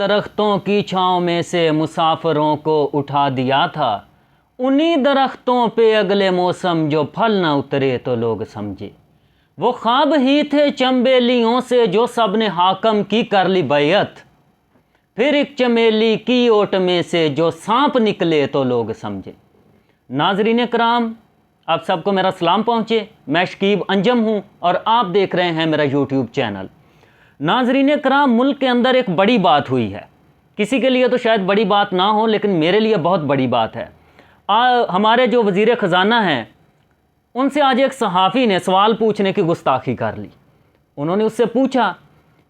درختوں کی چھاؤں میں سے مسافروں کو اٹھا دیا تھا، انہی درختوں پہ اگلے موسم جو پھل نہ اترے تو لوگ سمجھے۔ وہ خواب ہی تھے چنبیلیوں سے جو سب نے حاکم کی کر لی بیعت، پھر ایک چمیلی کی اوٹ میں سے جو سانپ نکلے تو لوگ سمجھے۔ ناظرین کرام، آپ سب کو میرا سلام پہنچے۔ میں شکیب انجم ہوں اور آپ دیکھ رہے ہیں میرا یوٹیوب چینل۔ ناظرین کرام، ملک کے اندر ایک بڑی بات ہوئی ہے۔ کسی کے لیے تو شاید بڑی بات نہ ہو، لیکن میرے لیے بہت بڑی بات ہے۔ ہمارے جو وزیر خزانہ ہیں، ان سے آج ایک صحافی نے سوال پوچھنے کی گستاخی کر لی۔ انہوں نے اس سے پوچھا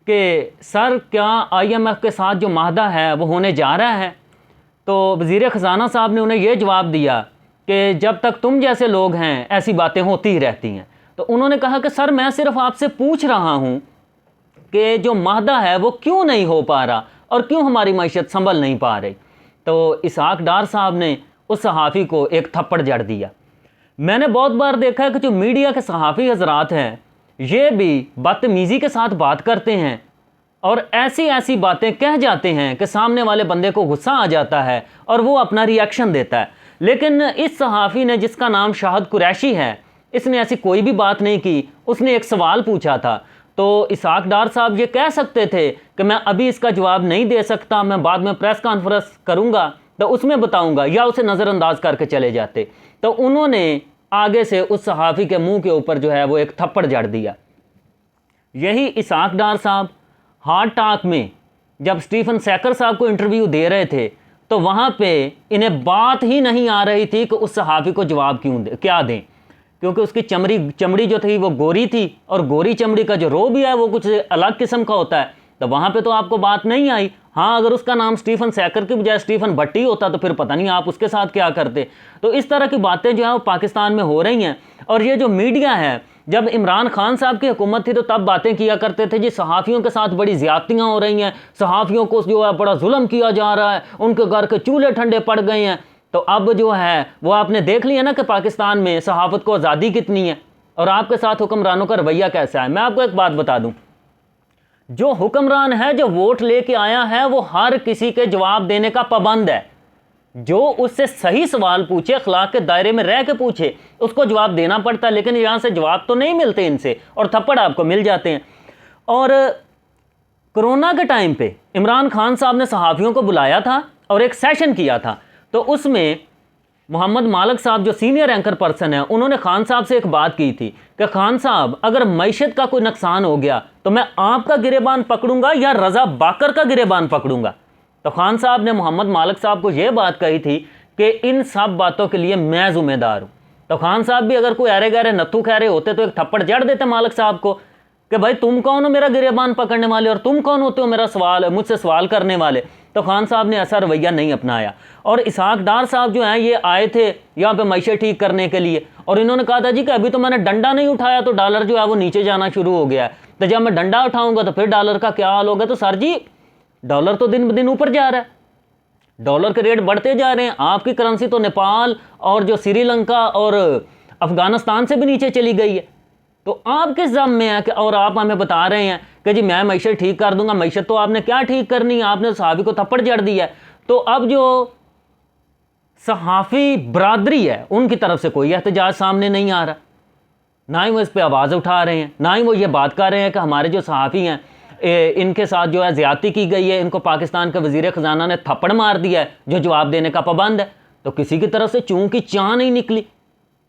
کہ سر، کیا IMF کے ساتھ جو معاہدہ ہے وہ ہونے جا رہا ہے؟ تو وزیر خزانہ صاحب نے انہیں یہ جواب دیا کہ جب تک تم جیسے لوگ ہیں ایسی باتیں ہوتی ہی رہتی ہیں۔ تو انہوں نے کہا کہ سر، میں صرف آپ سے پوچھ رہا ہوں کہ جو معاہدہ ہے وہ کیوں نہیں ہو پا رہا اور کیوں ہماری معیشت سنبھل نہیں پا رہی۔ تو اسحاق ڈار صاحب نے اس صحافی کو ایک تھپڑ جڑ دیا۔ میں نے بہت بار دیکھا ہے کہ جو میڈیا کے صحافی حضرات ہیں، یہ بھی بدتمیزی کے ساتھ بات کرتے ہیں اور ایسی ایسی باتیں کہہ جاتے ہیں کہ سامنے والے بندے کو غصہ آ جاتا ہے اور وہ اپنا ریئیکشن دیتا ہے۔ لیکن اس صحافی نے، جس کا نام شاہد قریشی ہے، اس نے ایسی کوئی بھی بات نہیں کی۔ اس نے ایک سوال پوچھا تھا، تو اسحاق ڈار صاحب یہ کہہ سکتے تھے کہ میں ابھی اس کا جواب نہیں دے سکتا، میں بعد میں پریس کانفرنس کروں گا تو اس میں بتاؤں گا، یا اسے نظر انداز کر کے چلے جاتے۔ تو انہوں نے آگے سے اس صحافی کے منہ کے اوپر جو ہے وہ ایک تھپڑ جڑ دیا۔ یہی اسحاق ڈار صاحب ہارٹ ٹاک میں جب اسٹیفن سیکر صاحب کو انٹرویو دے رہے تھے تو وہاں پہ انہیں بات ہی نہیں آ رہی تھی کہ اس صحافی کو جواب کیا دیں، کیونکہ اس کی چمڑی جو تھی وہ گوری تھی، اور گوری چمڑی کا جو رو بھی ہے وہ کچھ الگ قسم کا ہوتا ہے۔ تو وہاں پہ تو آپ کو بات نہیں آئی۔ ہاں، اگر اس کا نام اسٹیفن سیکر کی بجائے اسٹیفن بھٹی ہوتا تو پھر پتہ نہیں آپ اس کے ساتھ کیا کرتے۔ تو اس طرح کی باتیں جو ہیں وہ پاکستان میں ہو رہی ہیں۔ اور یہ جو میڈیا ہے، جب عمران خان صاحب کی حکومت تھی تو تب باتیں کیا کرتے تھے جی صحافیوں کے ساتھ بڑی زیادتیاں ہو رہی ہیں، صحافیوں کو جو ہے بڑا ظلم کیا جا رہا ہے، ان کے گھر کے چولہے ٹھنڈے پڑ گئے ہیں۔ تو اب جو ہے وہ آپ نے دیکھ لیا نا کہ پاکستان میں صحافت کو آزادی کتنی ہے اور آپ کے ساتھ حکمرانوں کا رویہ کیسا ہے۔ میں آپ کو ایک بات بتا دوں، جو حکمران ہے، جو ووٹ لے کے آیا ہے، وہ ہر کسی کے جواب دینے کا پابند ہے۔ جو اس سے صحیح سوال پوچھے، اخلاق کے دائرے میں رہ کے پوچھے، اس کو جواب دینا پڑتا ہے۔ لیکن یہاں سے جواب تو نہیں ملتے ان سے، اور تھپڑ آپ کو مل جاتے ہیں۔ اور کرونا کے ٹائم پہ عمران خان صاحب نے صحافیوں کو بلایا تھا اور ایک سیشن کیا تھا، تو اس میں محمد مالک صاحب جو سینئر اینکر پرسن ہیں، انہوں نے خان صاحب سے ایک بات کی تھی کہ خان صاحب، اگر معیشت کا کوئی نقصان ہو گیا تو میں آپ کا گریبان پکڑوں گا یا رضا باکر کا گریبان پکڑوں گا؟ تو خان صاحب نے محمد مالک صاحب کو یہ بات کہی تھی کہ ان سب باتوں کے لیے میں ذمہ دار ہوں۔ تو خان صاحب بھی اگر کوئی ارے گہرے نتھو خیرے ہوتے تو ایک تھپڑ جڑ دیتے مالک صاحب کو کہ بھائی تم کون ہو میرا گریبان پکڑنے والے، اور تم کون ہوتے ہو مجھ سے سوال کرنے والے۔ تو خان صاحب نے ایسا رویہ نہیں اپنایا۔ اور اسحاق ڈار صاحب جو ہیں، یہ آئے تھے یہاں پہ معیشت ٹھیک کرنے کے لیے، اور انہوں نے کہا تھا جی کہ ابھی تو میں نے ڈنڈا نہیں اٹھایا تو ڈالر جو ہے وہ نیچے جانا شروع ہو گیا ہے، تو جب میں ڈنڈا اٹھاؤں گا تو پھر ڈالر کا کیا حال ہوگا۔ تو سر جی، ڈالر تو دن بدن اوپر جا رہا ہے، ڈالر کے ریٹ بڑھتے جا رہے ہیں۔ آپ کی کرنسی تو نیپال اور جو سری لنکا اور افغانستان سے بھی نیچے چلی گئی ہے۔ تو آپ کس ذم میں ہے کہ اور آپ ہمیں بتا رہے ہیں کہ جی میں معیشت ٹھیک کر دوں گا؟ معیشت تو آپ نے کیا ٹھیک کرنی ہے، آپ نے صحافی کو تھپڑ جڑ دیا ہے۔ تو اب جو صحافی برادری ہے، ان کی طرف سے کوئی احتجاج سامنے نہیں آ رہا، نہ ہی وہ اس پہ آواز اٹھا رہے ہیں، نہ ہی وہ یہ بات کر رہے ہیں کہ ہمارے جو صحافی ہیں ان کے ساتھ جو ہے زیادتی کی گئی ہے، ان کو پاکستان کے وزیر خزانہ نے تھپڑ مار دیا ہے جو جواب دینے کا پابند ہے۔ تو کسی کی طرف سے چوں کی چاں نہیں نکلی۔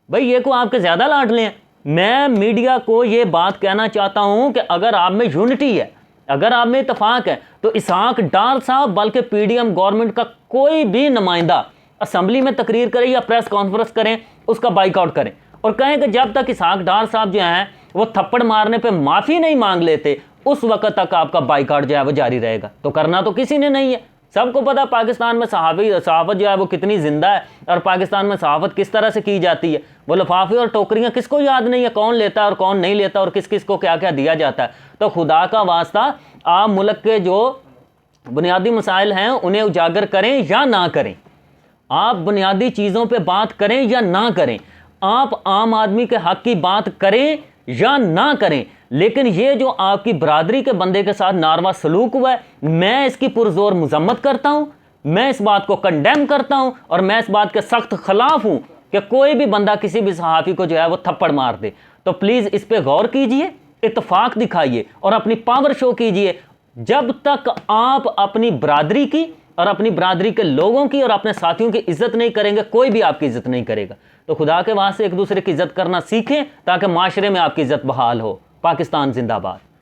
بھئی یہ کو آپ کے زیادہ لاڈلے ہیں۔ میں میڈیا کو یہ بات کہنا چاہتا ہوں کہ اگر آپ میں یونٹی ہے، اگر آپ میں اتفاق ہے، تو اسحاق ڈار صاحب بلکہ PDM گورنمنٹ کا کوئی بھی نمائندہ اسمبلی میں تقریر کرے یا پریس کانفرنس کریں، اس کا بائیک آؤٹ کریں اور کہیں کہ جب تک اسحاق ڈار صاحب جو ہیں وہ تھپڑ مارنے پہ معافی نہیں مانگ لیتے، اس وقت تک آپ کا بائیک آؤٹ جو ہے وہ جاری رہے گا۔ تو کرنا تو کسی نے نہیں ہے۔ سب کو پتا پاکستان میں صحافت جو ہے وہ کتنی زندہ ہے، اور پاکستان میں صحافت کس طرح سے کی جاتی ہے۔ وہ لفافے اور ٹوکریاں کس کو یاد نہیں ہے، کون لیتا ہے اور کون نہیں لیتا، اور کس کس کو کیا کیا دیا جاتا ہے۔ تو خدا کا واسطہ آپ ملک کے جو بنیادی مسائل ہیں انہیں اجاگر کریں یا نہ کریں، آپ بنیادی چیزوں پہ بات کریں یا نہ کریں، آپ عام آدمی کے حق کی بات کریں یا نہ کریں، لیکن یہ جو آپ کی برادری کے بندے کے ساتھ ناروا سلوک ہوا ہے، میں اس کی پرزور مذمت کرتا ہوں، میں اس بات کو کنڈیم کرتا ہوں، اور میں اس بات کے سخت خلاف ہوں کہ کوئی بھی بندہ کسی بھی صحافی کو جو ہے وہ تھپڑ مار دے۔ تو پلیز اس پہ غور کیجئے، اتفاق دکھائیے اور اپنی پاور شو کیجئے۔ جب تک آپ اپنی برادری کی اور اپنی برادری کے لوگوں کی اور اپنے ساتھیوں کی عزت نہیں کریں گے، کوئی بھی آپ کی عزت نہیں کرے گا۔ تو خدا کے واسطے ایک دوسرے کی عزت کرنا سیکھیں تاکہ معاشرے میں آپ کی عزت بحال ہو۔ پاکستان زندہ باد۔